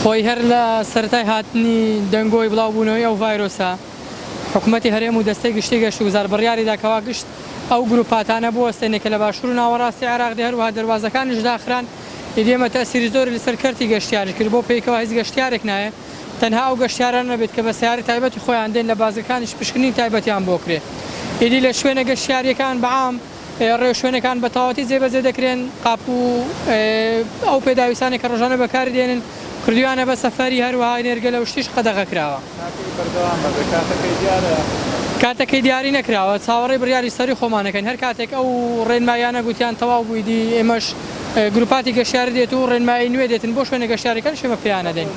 خۆی هەر لە سەرەتای هاتنی دەنگۆی بڵاوبوونەوەی ئەو ڤایرۆسە حکوومەتی هەرێم و دەستەی گشتی گەشت و گوزار بڕیاریدا کەوا گشت ئەو گروپاتانە بۆ وەستێنێ کە لە باشوور و ناوەڕاستی عێراقی هەروەها دەربازەکانیش داخران ئێمە تەسیری زۆر لەسەر کەرتی گەشتیاری کرد بۆ پێیکەوە هیچ گەشتیارێک نایە تەنها ئەو گەشتیاران نەبێت کە بە سیارەی تایبەتی خۆیان دێن لە بازەکانیش پشکنی تایبەتیان بۆ کرێ ئیدی لە شوێنە گەشتیاریەکان بەعام ڕێو شوێنەکان بە تەواوەتی جێبەجێ دەکرێن قاپ و ئەو پێداویستانی کە ڕۆژانە بەکاری دێنن کردویانە بە سەفەری هەروەها نێرگە لە شتیش قەدەغە کراوە کاتەکەی دیاری نەکراوە چاوەڕێی بڕیاری سەری خۆمانەکەین هەر کاتێک ئەو ڕێنمایانە گوتیان تەواو بوویدی ئێمەش گروپاتی گەشتیاری دێت و ڕێنمایی نوێ دێتن بۆ شوێنە گەشتیاریەکان شێمە پێیانە دێن